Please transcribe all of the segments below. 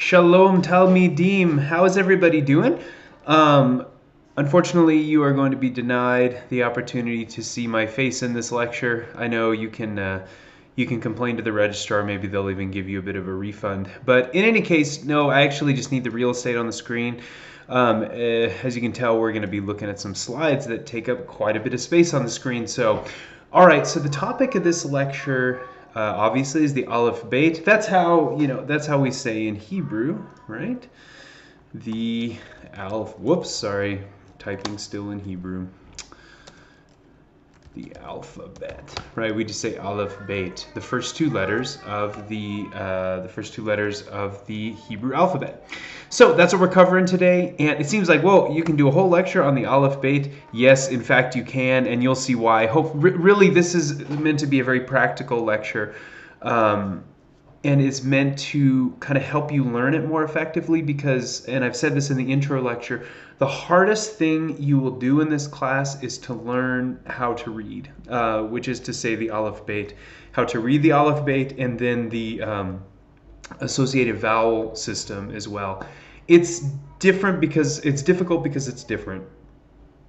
Shalom Talmidim. How is everybody doing? Unfortunately, you are going to be denied the opportunity to see my face in this lecture. I know you can complain to the registrar. Maybe they'll even give you a bit of a refund. But in any case, no, I actually just need the real estate on the screen. As you can tell, we're going to be looking at some slides that take up quite a bit of space on the screen. So, all right. So the topic of this lecture, obviously, is the Aleph Bet. That's how we say in Hebrew, right? The Aleph. Whoops, sorry, typing still in Hebrew. The alphabet, right? We just say Aleph Bet, the first two letters of the Hebrew alphabet. So that's what we're covering today, and it seems like, whoa, you can do a whole lecture on the Aleph Bet. Yes, in fact, you can, and you'll see why. Really, this is meant to be a very practical lecture. And it's meant to kind of help you learn it more effectively because, and I've said this in the intro lecture, the hardest thing you will do in this class is to learn how to read, which is to say the Aleph Bet, how to read the Aleph Bet, and then the associated vowel system as well. It's different because it's difficult because it's different.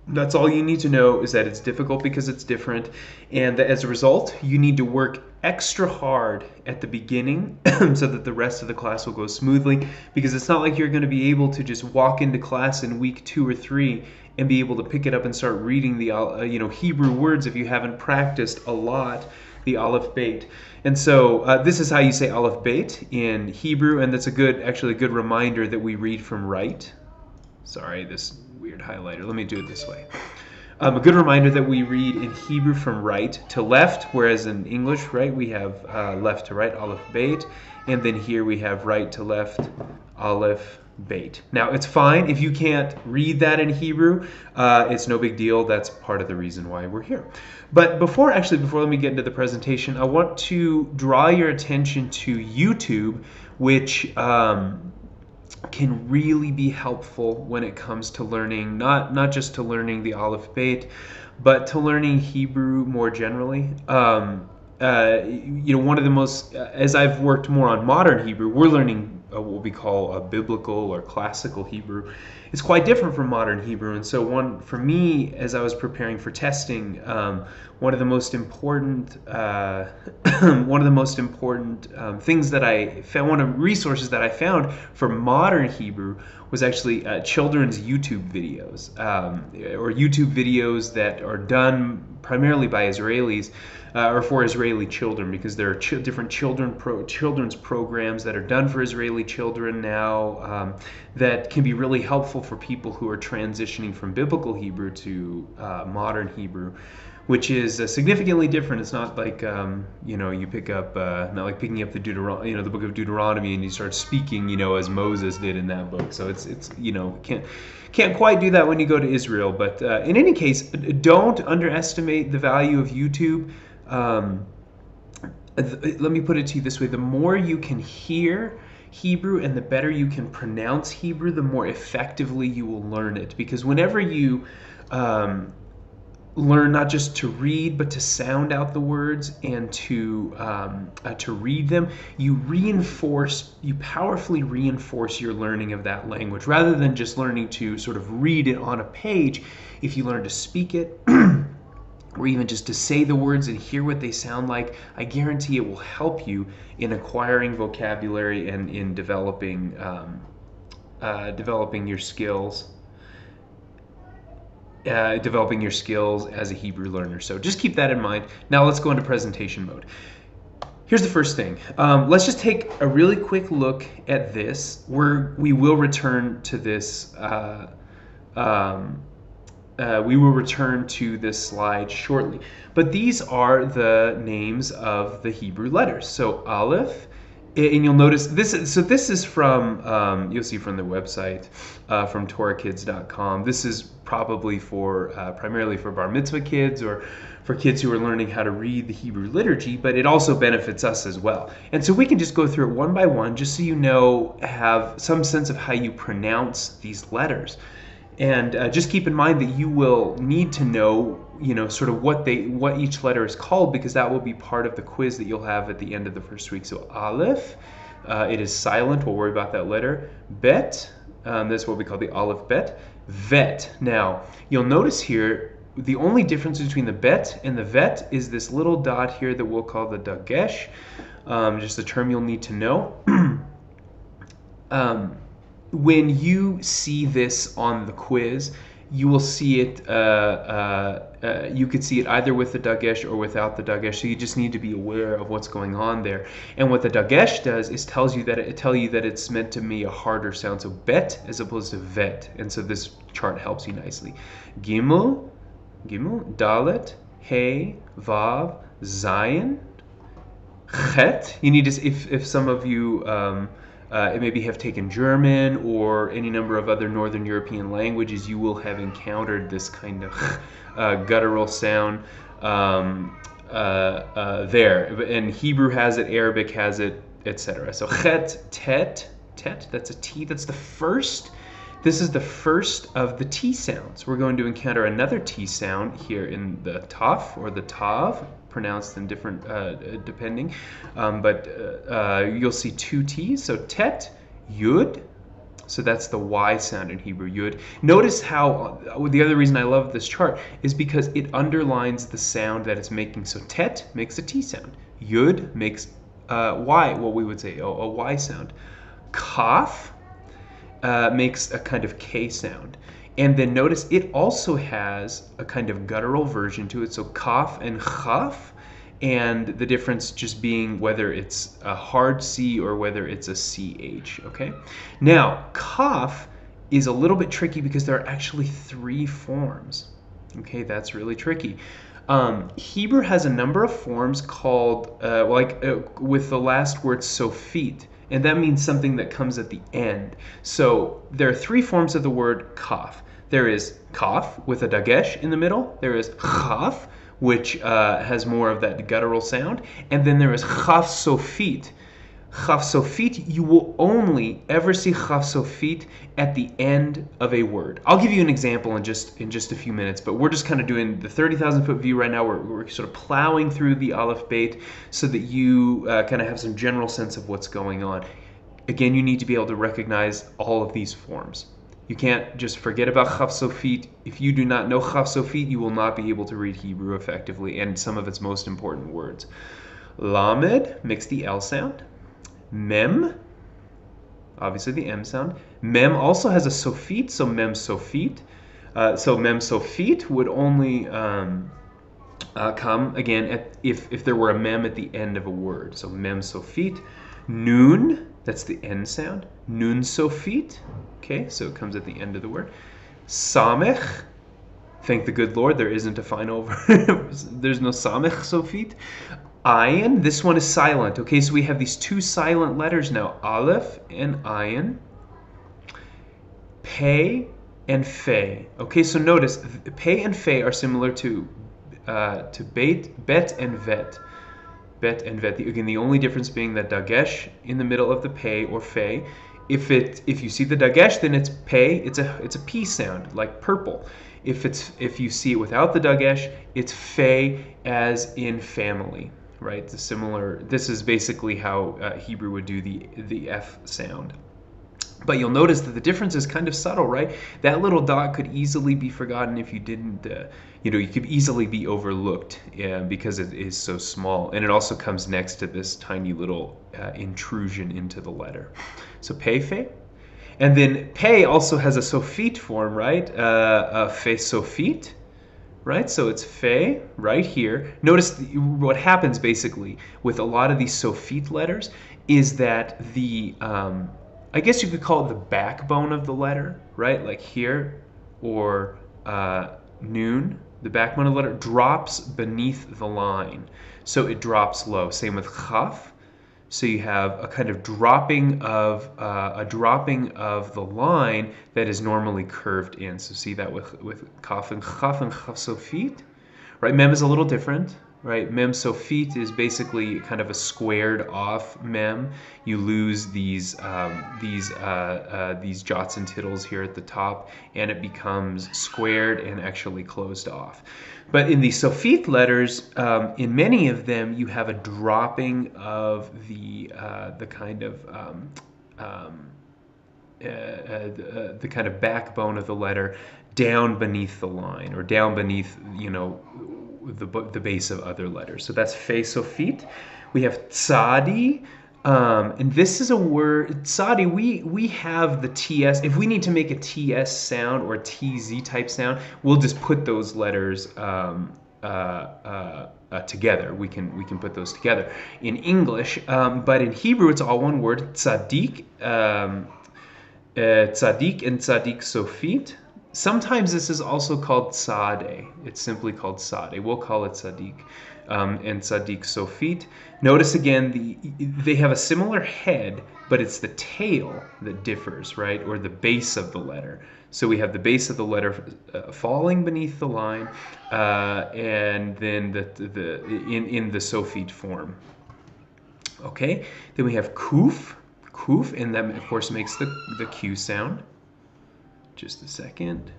That's all you need to know, is that it's difficult because it's different, and that as a result, you need to work extra hard at the beginning so that the rest of the class will go smoothly, because it's not like you're going to be able to just walk into class in week 2 or 3 and be able to pick it up and start reading the Hebrew words if you haven't practiced a lot the Aleph Bet. And so this is how you say Aleph Bet in Hebrew, and that's actually a good reminder that we read from right. Sorry, this weird highlighter. Let me do it this way. A good reminder that we read in Hebrew from right to left, whereas in English, right, we have left to right, Aleph Bet, and then here we have right to left, Aleph Bet. Now, it's fine if you can't read that in Hebrew. It's no big deal. That's part of the reason why we're here. But before let me get into the presentation, I want to draw your attention to YouTube, which can really be helpful when it comes to learning, not just to learning the Aleph Bet, but to learning Hebrew more generally. One of the most, as I've worked more on modern Hebrew, we're learning what we call a biblical or classical Hebrew. It's quite different from modern Hebrew, and so for me, as I was preparing for testing, one of the most important things that I found, one of the resources that I found for modern Hebrew was actually children's YouTube videos, or YouTube videos that are done primarily by Israelis, or for Israeli children, because there are different children's programs that are done for Israeli children now that can be really helpful for people who are transitioning from biblical Hebrew to modern Hebrew, which is significantly different. It's not like you pick up not like picking up the the book of Deuteronomy and you start speaking as Moses did in that book. So it's can't quite do that when you go to Israel. But in any case, don't underestimate the value of YouTube. Let me put it to you this way: the more you can hear Hebrew and the better you can pronounce Hebrew, the more effectively you will learn it. Because whenever you learn not just to read, but to sound out the words and to read them, you powerfully reinforce your learning of that language, rather than just learning to sort of read it on a page. If you learn to speak it, or even just to say the words and hear what they sound like, I guarantee it will help you in acquiring vocabulary and in developing your skills. Developing your skills as a Hebrew learner. So just keep that in mind. Now let's go into presentation mode. Here's the first thing. Let's just take a really quick look at this. We will return to this. We will return to this slide shortly. But these are the names of the Hebrew letters. So Aleph, and you'll notice this is from, you'll see from the website, from TorahKids.com. This is probably primarily for bar mitzvah kids or for kids who are learning how to read the Hebrew liturgy, but it also benefits us as well. And so we can just go through it one by one, just so have some sense of how you pronounce these letters. And just keep in mind that you will need to know, sort of what each letter is called, because that will be part of the quiz that you'll have at the end of the first week. So Aleph, It is silent. We'll worry about that later. Bet, that's what we call the Aleph Bet. Vet. Now, you'll notice here, the only difference between the bet and the vet is this little dot here that we'll call the dagesh, just a term you'll need to know. When you see this on the quiz, you will see it, you could see it either with the dagesh or without the dagesh, so you just need to be aware of what's going on there. And what the dagesh does is tell you that it's meant to be a harder sound, so bet as opposed to vet, and so this chart helps you nicely. Gimel, Dalet, Hey, Vav, Zayin, Chet. You need to, if some of you maybe have taken German or any number of other Northern European languages, you will have encountered this kind of guttural sound there. And Hebrew has it, Arabic has it, etc. So chet, tet, that's a T, that's the first. This is the first of the T sounds. We're going to encounter another T sound here in the taf or the tav, pronounced in different depending, but you'll see two T's. So tet, yud. So that's the Y sound in Hebrew, yud. Notice how the other reason I love this chart is because it underlines the sound that it's making. So tet makes a T sound. Yud makes Y, what we would say a Y sound. Kaf makes a kind of K sound. And then notice it also has a kind of guttural version to it. So kaf and chaf, and the difference just being whether it's a hard C or whether it's a CH, okay? Now, kaf is a little bit tricky because there are actually 3 forms. Okay, that's really tricky. Hebrew has a number of forms called, with the last word sofit. And that means something that comes at the end. So there are 3 forms of the word kaf. There is kaf with a dagesh in the middle. There is chaf, which has more of that guttural sound. And then there is chaf sofit. Chaf sofit, you will only ever see chaf sofit at the end of a word. I'll give you an example in just a few minutes, but we're just kind of doing the 30,000 foot view right now. We're sort of plowing through the Aleph Bet so that you kind of have some general sense of what's going on. Again, you need to be able to recognize all of these forms. You can't just forget about chaf sofit. If you do not know chaf sofit, you will not be able to read Hebrew effectively and some of its most important words. Lamed makes the L sound. Mem, obviously the M sound. Mem also has a sofit, so mem sofit. So mem sofit would only come again if there were a mem at the end of a word. So mem sofit. Nun, that's the N sound. Nun sofit. Okay, so it comes at the end of the word. Samech, thank the good Lord, there isn't a final verb. There's no samech sofit. Ayin, this one is silent. Okay, so we have these 2 silent letters now, Aleph and Ayin. Pei and Fe. Okay, so notice Pei and Fe are similar to Bet and Vet. Bet and Vet. Again, the only difference being that dagesh in the middle of the Pei or Fe. If you see the dagesh, then it's Pei. It's a P sound, like purple. If you see it without the dagesh, it's Fe, as in family. Right, this is basically how Hebrew would do the F sound. But you'll notice that the difference is kind of subtle, right? That little dot could easily be forgotten if you didn't, you could easily be overlooked because it is so small. And it also comes next to this tiny little intrusion into the letter. So pei, fe. And then pei also has a sofit form, right? Fe sofit. Right, so it's fe right here. Notice what happens basically with a lot of these sofit letters is that the, I guess you could call it the backbone of the letter, right? Like here, or noon, the backbone of the letter drops beneath the line. So it drops low. Same with chaf. So you have a kind of dropping of the line that is normally curved in. So see that with kaf and chaf sofit, right? Mem is a little different. right? Mem Sofit is basically kind of a squared off mem. You lose these jots and tittles here at the top, and it becomes squared and actually closed off. But in the Sofit letters, in many of them, you have a dropping of the kind of the kind of backbone of the letter down beneath the line, or down beneath, you know, the base of other letters. So that's Fe Sofit. We have Tzadi, and this is a word, Tzadi, we have the TS. If we need to make a TS sound or a TZ type sound, we'll just put those letters together. We can put those together in English, but in Hebrew it's all one word, Tzadik. Tzadik and Tzadik Sofit. Sometimes this is also called Tzadeh. It's simply called Tzadeh. We'll call it Tzadik and Tzadik Sofit. Notice again, they have a similar head, but it's the tail that differs, right? Or the base of the letter. So we have the base of the letter falling beneath the line, and then in the Sofit form. Okay, then we have Kuf. Kuf, and that of course makes the Q sound. Just a second.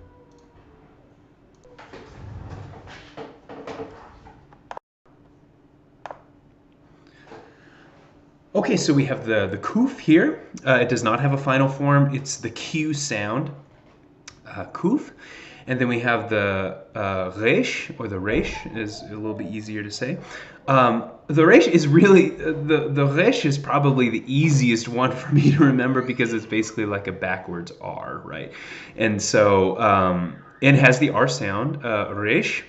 Okay, so we have the Kuf here. It does not have a final form. It's the Q sound, Kuf. And then we have the Resh, or the Resh is a little bit easier to say. The Resh is really, the Resh is probably the easiest one for me to remember because it's basically like a backwards R, right? And so it has the R sound, Resh,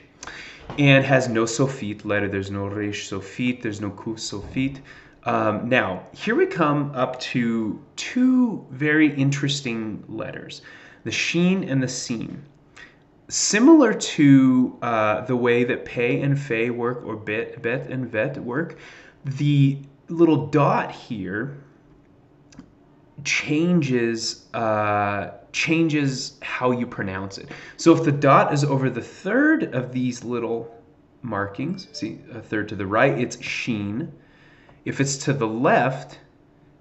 and has no Sofit letter. There's no Resh Sofit, there's no Kuf Sofit. Now, here we come up to two very interesting letters, the Shin and the Sin. Similar to the way that Pe and Fe work, or Bet and Vet work, the little dot here changes how you pronounce it. So if the dot is over the third of these little markings, see, a third to the right, it's Shin. If it's to the left,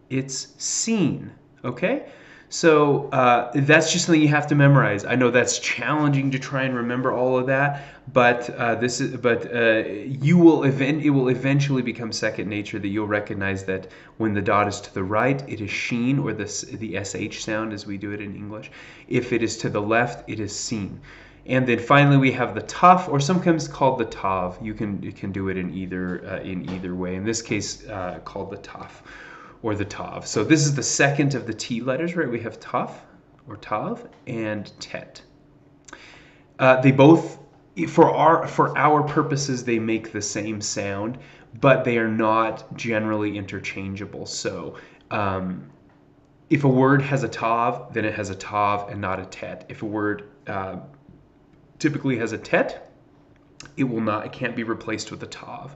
it's Sin, okay? So that's just something you have to memorize. I know that's challenging to try and remember all of that, but it will eventually become second nature, that you'll recognize that when the dot is to the right, it is Shin, or the SH sound as we do it in English. If it is to the left, it is Sin. And then finally we have the Taf, or sometimes called the Tav. You can do it in either way. In this case, called the Taf, or the Tav. So this is the second of the T letters, right? We have Taf, or Tav, and Tet. They both, for our purposes, they make the same sound, but they are not generally interchangeable. So if a word has a Tav, then it has a Tav and not a Tet. If a word typically has a Tet, it can't be replaced with a Tav.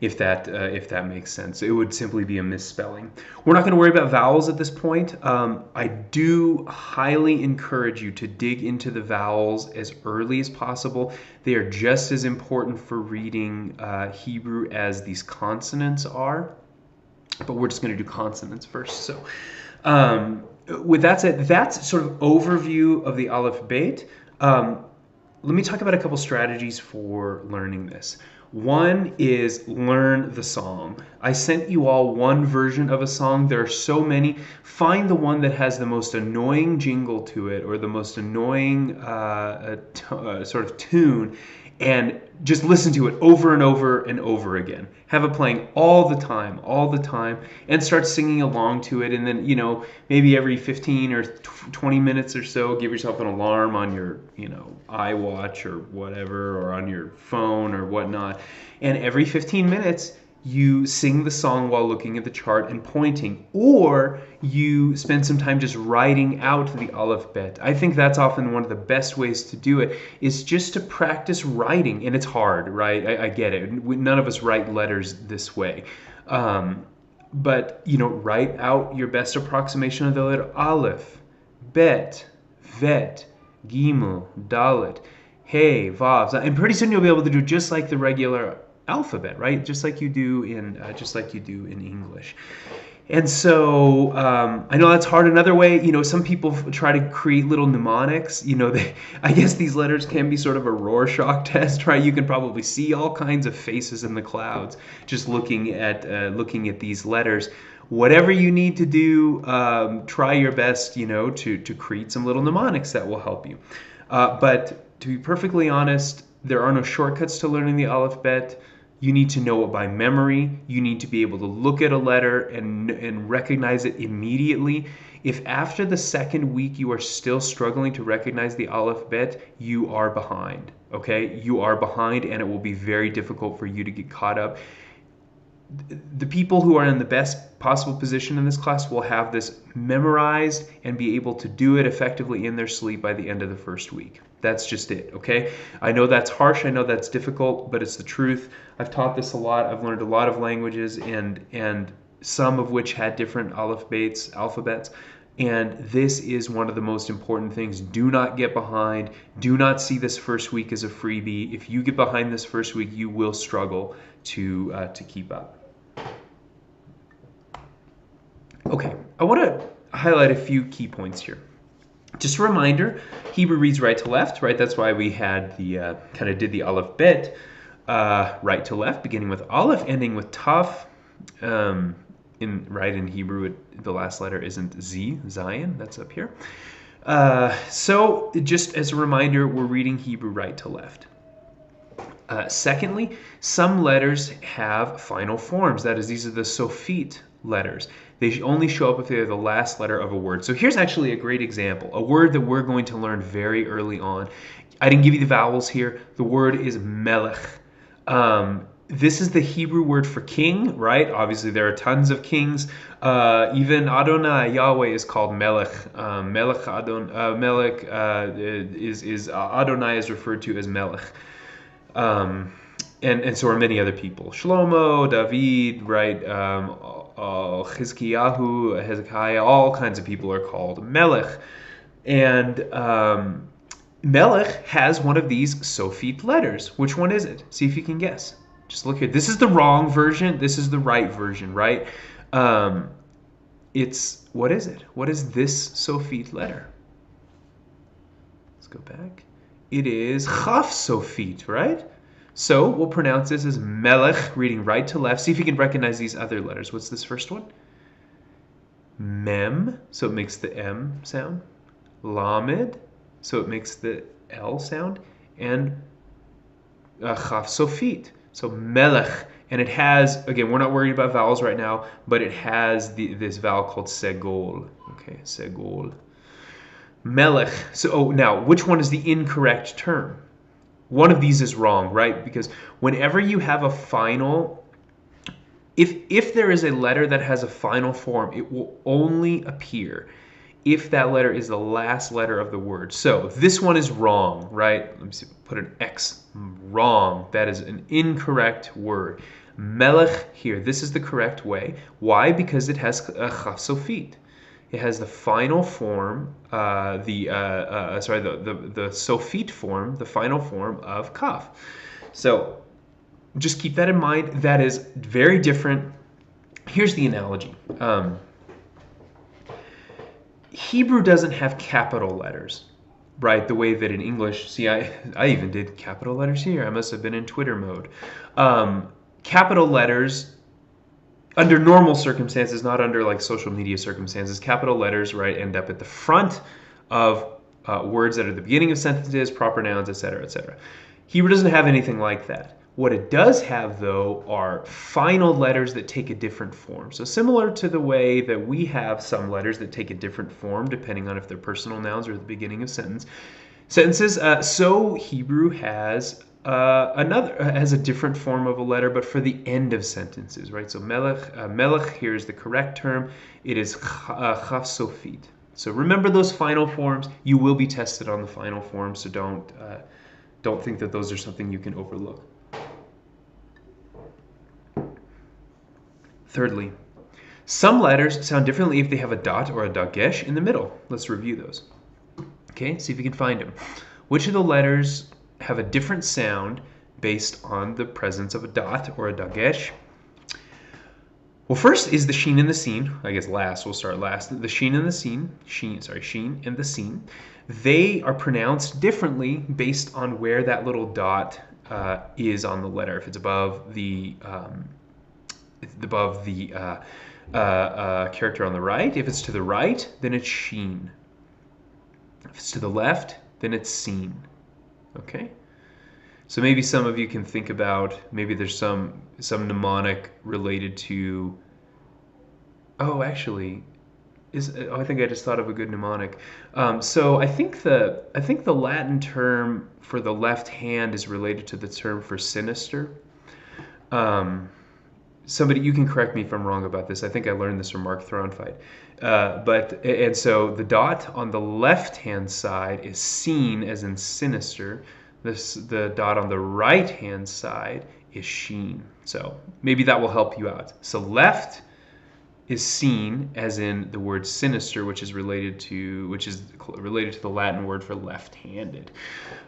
If that makes sense. It would simply be a misspelling. We're not going to worry about vowels at this point. I do highly encourage you to dig into the vowels as early as possible. They are just as important for reading Hebrew as these consonants are, but we're just going to do consonants first. So with that said, that's sort of overview of the Aleph Bet. Let me talk about a couple strategies for learning this. One is learn the song. I sent you all one version of a song. There are so many. Find the one that has the most annoying jingle to it, or the most annoying sort of tune, and just listen to it over and over and over again. Have it playing all the time, and start singing along to it. And then, maybe every 15 or 20 minutes or so, give yourself an alarm on your, iWatch or whatever, or on your phone or whatnot. And every 15 minutes, you sing the song while looking at the chart and pointing, or you spend some time just writing out the Aleph Bet. I think that's often one of the best ways to do it, is just to practice writing. And it's hard, right? I get it. None of us write letters this way. But, write out your best approximation of the letter Aleph, Bet, Vet, Gimel, Dalet, Hey, Vav. And pretty soon you'll be able to do just like the regular alphabet, right? Just like you do in English. And so I know that's hard. Another way, some people try to create little mnemonics. I guess these letters can be sort of a Rorschach test, right? You can probably see all kinds of faces in the clouds just looking at these letters. Whatever you need to do, try your best, to create some little mnemonics that will help you. But to be perfectly honest, there are no shortcuts to learning the alphabet. You need to know it by memory. You need to be able to look at a letter and recognize it immediately. If after the second week you are still struggling to recognize the Aleph Bet, you are behind, okay? You are behind, and it will be very difficult for you to get caught up. The people who are in the best possible position in this class will have this memorized and be able to do it effectively in their sleep by the end of the first week. That's just it, okay? I know that's harsh, I know that's difficult, but it's the truth. I've taught this a lot. I've learned a lot of languages, and some of which had different alphabets, and this is one of the most important things. Do not get behind. Do not see this first week as a freebie. If you get behind this first week, you will struggle to keep up. Okay, I want to highlight a few key points here. Just a reminder, Hebrew reads right to left, right? That's why we had the kind of did the Aleph Bet right to left, beginning with Aleph, ending with Taf. In Hebrew, the last letter isn't Z, Zion. That's up here. So just as a reminder, we're reading Hebrew right to left. Secondly, some letters have final forms. That is, these are the Sofit letters. They only show up if they're the last letter of a word. So here's actually a great example, a word that we're going to learn very early on. I didn't give you the vowels here. The word is melech. This is the Hebrew word for king, right? Obviously, there are tons of kings. Even Adonai, Yahweh, is called Melech. Melech is Adonai is referred to as Melech. And so are many other people. Shlomo, David, right? Chizkiyahu, Hezekiah, all kinds of people are called Melech. And Melech has one of these Sofit letters. Which one is it? See if you can guess. Just look here. This is the wrong version. This is the right version, right? What is it? What is this Sofit letter? Let's go back. It is Chaf Sofit, right? So we'll pronounce this as Melech, reading right to left. See if you can recognize these other letters. What's this first one? Mem, so it makes the M sound. Lamed, so it makes the L sound. And Chaf Sofit, so Melech. And it has, again, we're not worried about vowels right now, but it has this vowel called Segol. Okay, Segol. Melech. So now, which one is the incorrect term? One of these is wrong, right? Because whenever you have a final, if there is a letter that has a final form, it will only appear if that letter is the last letter of the word. So this one is wrong, right? Let me see, put an X. Wrong. That is an incorrect word. Melech here. This is the correct way. Why? Because it has a Chaf Sofit. It has the final form, the Sofit form, the final form of Kaf. So just keep that in mind. That is very different. Here's the analogy. Hebrew doesn't have capital letters, right? The way that in English, see, I even did capital letters here. I must have been in Twitter mode. Capital letters, under normal circumstances, not under like social media circumstances, capital letters, right, end up at the front of words that are the beginning of sentences, proper nouns, etc., etc. Hebrew doesn't have anything like that. What it does have, though, are final letters that take a different form. So similar to the way that we have some letters that take a different form, depending on if they're personal nouns or the beginning of sentences, so Hebrew has has a different form of a letter, but for the end of sentences, right? So melech here is the correct term. It is Chaf Sofit. So remember those final forms. You will be tested on the final forms, so don't think that those are something you can overlook. Thirdly, some letters sound differently if they have a dot or a dagesh in the middle. Let's review those. Okay, see if you can find them. Which of the letters have a different sound based on the presence of a dot or a dagesh. Well, first is the sheen and the seen. I guess last, we'll start last. The sheen and the seen, sheen and the seen, they are pronounced differently based on where that little dot is on the letter. If it's above the character on the right. If it's to the right, then it's sheen. If it's to the left, then it's seen. Okay? So maybe some of you can think about, maybe there's some mnemonic related to, I think I just thought of a good mnemonic. So I think the Latin term for the left hand is related to the term for sinister. Somebody, you can correct me if I'm wrong about this. I think I learned this from Mark Thronfight. And so the dot on the left-hand side is seen, as in sinister. The dot on the right-hand side is sheen. So maybe that will help you out. So left is seen, as in the word sinister, which is related to the Latin word for left-handed.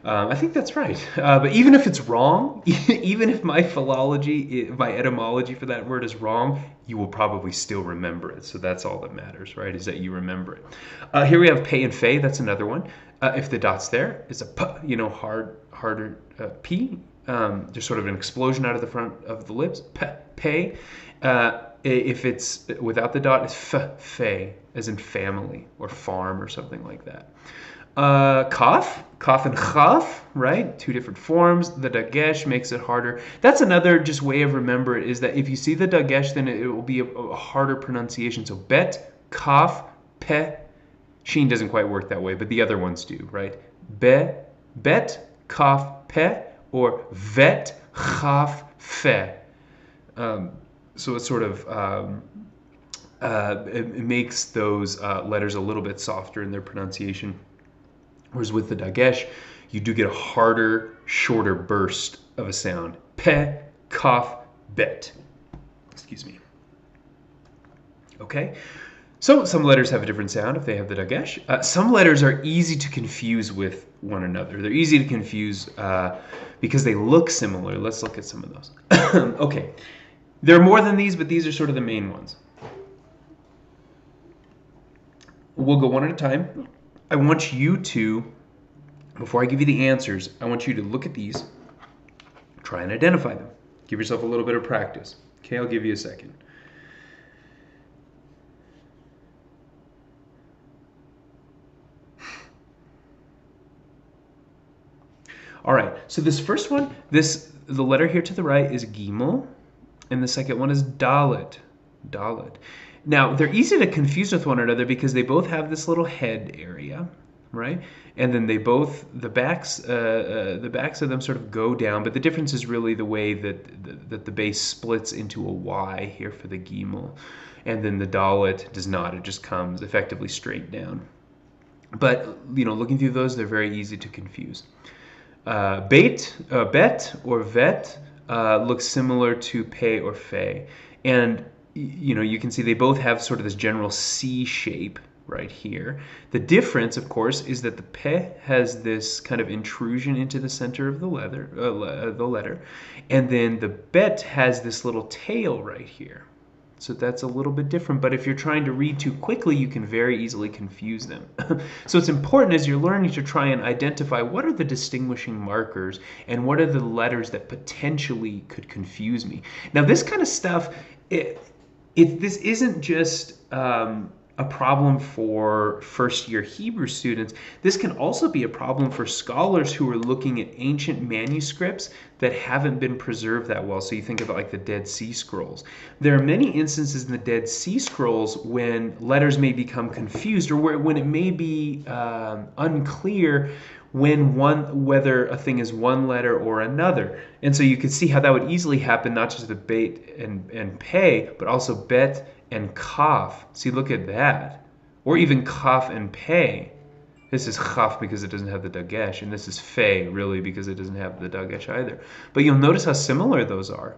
I think that's right. But even if it's wrong, even if my etymology for that word is wrong, you will probably still remember it. So that's all that matters, right? Is that you remember it. Here we have pay and fey. That's another one. If the dot's there, it's a p, harder p. There's sort of an explosion out of the front of the lips. Pay. If it's without the dot, it's fe, as in family or farm or something like that. Kaf and chaf, right? Two different forms. The dagesh makes it harder. That's another just way of remember it, is that if you see the dagesh, then it will be a harder pronunciation. So bet, kaf, pe. Sheen doesn't quite work that way, but the other ones do, right? Bet, kaf, pe, or vet, chaf, fe. So it sort of it makes those letters a little bit softer in their pronunciation. Whereas with the dagesh, you do get a harder, shorter burst of a sound. Pe, kaf, bet. Excuse me. Okay? So some letters have a different sound if they have the dagesh. Some letters are easy to confuse with one another. They're easy to confuse because they look similar. Let's look at some of those. Okay. There are more than these, but these are sort of the main ones. We'll go one at a time. I want you to, before I give you the answers, I want you to look at these, try and identify them. Give yourself a little bit of practice. Okay, I'll give you a second. All right, so this first one, the letter here to the right is Gimel, and the second one is Dalet. Now, they're easy to confuse with one another because they both have this little head area, right? And then the backs of them sort of go down, but the difference is really the way that the base splits into a Y here for the Gimel. And then the Dalet does not, it just comes effectively straight down. But, looking through those, they're very easy to confuse. Bet or vet looks similar to pay or fey. And you can see they both have sort of this general C shape right here. The difference, of course, is that the pe has this kind of intrusion into the center of the letter, and then the bet has this little tail right here. So that's a little bit different, but if you're trying to read too quickly, you can very easily confuse them. So it's important as you're learning to try and identify what are the distinguishing markers and what are the letters that potentially could confuse me. Now this kind of stuff, this isn't just a problem for first-year Hebrew students. This can also be a problem for scholars who are looking at ancient manuscripts that haven't been preserved that well. So you think about like the Dead Sea Scrolls. There are many instances in the Dead Sea Scrolls when letters may become confused, or when it may be unclear whether a thing is one letter or another. And so you can see how that would easily happen, not just the bet and pay, but also bet and kaf. See, look at that. Or even kaf and pay. This is chaf because it doesn't have the dagesh, and this is fe, really, because it doesn't have the dagesh either. But you'll notice how similar those are.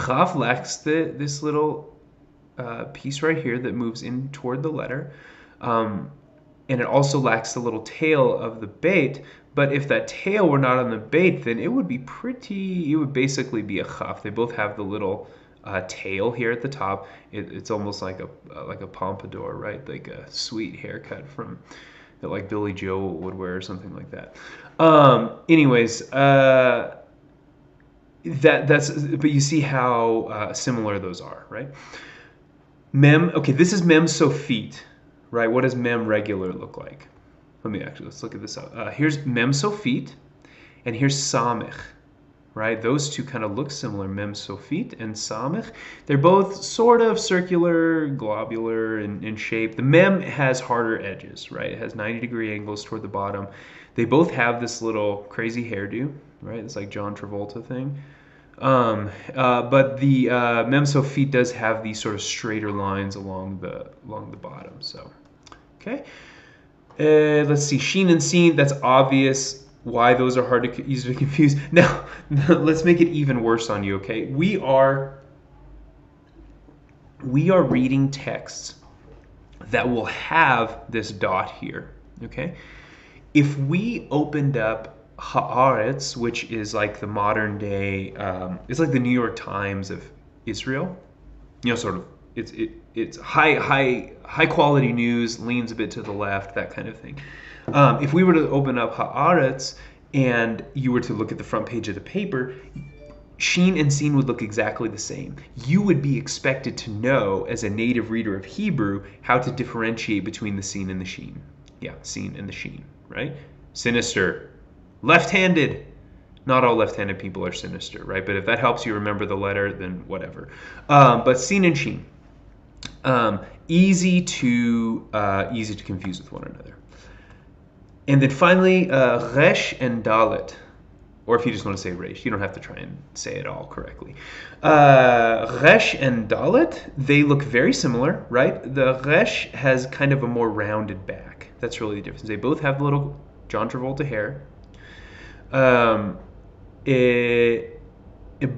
Chaf lacks this little piece right here that moves in toward the letter. and it also lacks the little tail of the bait. But if that tail were not on the bait, then it would basically be a chaf. They both have the little tail here at the top. It's almost like a pompadour, right? Like a sweet haircut that like Billy Joel would wear or something like that. Anyways, but you see how similar those are, right? Mem, okay, this is mem sofit, right? What does mem regular look like? Let's look at this up. Here's mem sofit, and here's samich, right? Those two kind of look similar, mem sofit and samich. They're both sort of circular, globular in shape. The mem has harder edges, right? It has 90-degree angles toward the bottom. They both have this little crazy hairdo, right? It's like John Travolta thing. But the mem sofit does have these sort of straighter lines along the bottom. So, okay. Let's see, sheen and seen. That's obvious why those are hard to easily confuse. Now, let's make it even worse on you. Okay, we are reading texts that will have this dot here. Okay, if we opened up Haaretz, which is like the modern day, it's like the New York Times of Israel, sort of, it's high quality news, leans a bit to the left, that kind of thing. If we were to open up Haaretz and you were to look at the front page of the paper, sheen and seen would look exactly the same. You would be expected to know, as a native reader of Hebrew, how to differentiate between the seen and the sheen. Yeah, seen and the sheen, right? Sinister. Left-handed. Not all left-handed people are sinister, right? But if that helps you remember the letter, then whatever. But seen and sheen, easy to confuse with one another. And then finally, resh and dalet, or if you just want to say resh, you don't have to try and say it all correctly. Resh and dalet, they look very similar, right? The resh has kind of a more rounded back. That's really the difference. They both have the little John Travolta hair.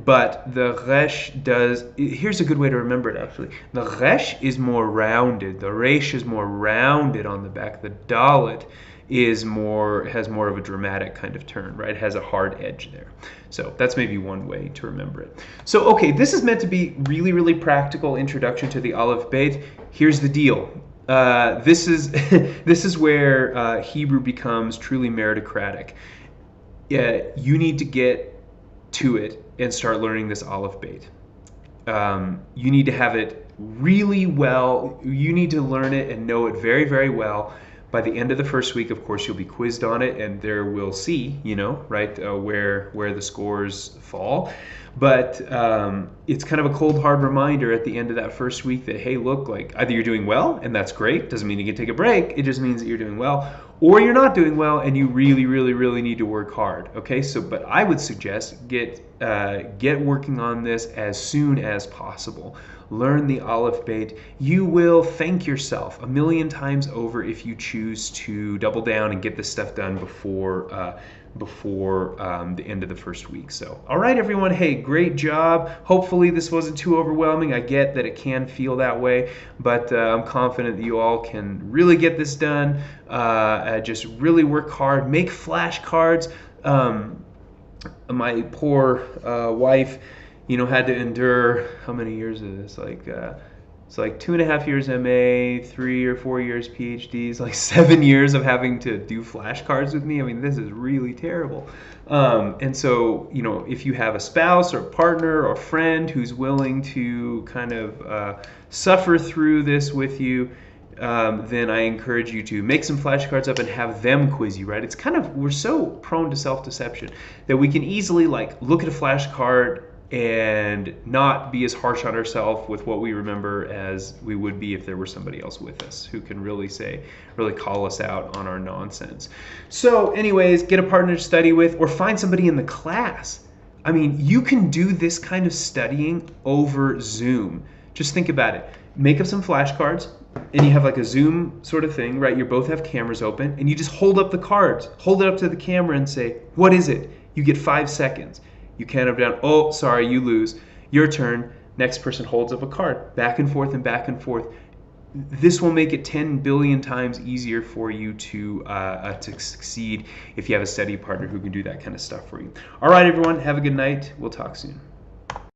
But the resh does, here's a good way to remember it actually. The resh is more rounded. The resh is more rounded on the back. The dalet has more of a dramatic kind of turn, right? It has a hard edge there. So that's maybe one way to remember it. So, okay, this is meant to be really, really practical introduction to the Aleph Bet. Here's the deal. This is where Hebrew becomes truly meritocratic. You need to get to it and start learning this Aleph Bet. You need to have it really well. You need to learn it and know it very, very well. By the end of the first week, of course, you'll be quizzed on it, and there we'll see, right, where the scores fall. But it's kind of a cold, hard reminder at the end of that first week that, hey, look, like either you're doing well, and that's great. Doesn't mean you can take a break. It just means that you're doing well. Or you're not doing well, and you really, really, really need to work hard. Okay, but I would suggest get working on this as soon as possible. Learn the Aleph Bet. You will thank yourself 1,000,000 times over if you choose to double down and get this stuff done before the end of the first week. So, all right, everyone. Hey, great job. Hopefully this wasn't too overwhelming. I get that it can feel that way, but I'm confident that you all can really get this done. Just really work hard. Make flashcards. My poor wife, had to endure, how many years is this? It's like 2.5 years MA, 3 or 4 years PhDs, like 7 years of having to do flashcards with me. I mean, this is really terrible. And so, if you have a spouse or a partner or a friend who's willing to kind of suffer through this with you, then I encourage you to make some flashcards up and have them quiz you, right? We're so prone to self-deception that we can easily look at a flashcard and not be as harsh on ourselves with what we remember as we would be if there were somebody else with us who can really call us out on our nonsense. So anyways, get a partner to study with or find somebody in the class. I mean, you can do this kind of studying over Zoom. Just think about it. Make up some flashcards, and you have like a Zoom sort of thing, right? You both have cameras open, and you just hold up the cards. Hold it up to the camera and say, what is it? You get 5 seconds. You count up down. Oh, sorry, you lose. Your turn. Next person holds up a card. Back and forth and back and forth. this will make it 10 billion times easier for you to succeed if you have a study partner who can do that kind of stuff for you. All right, everyone, have a good night. We'll talk soon.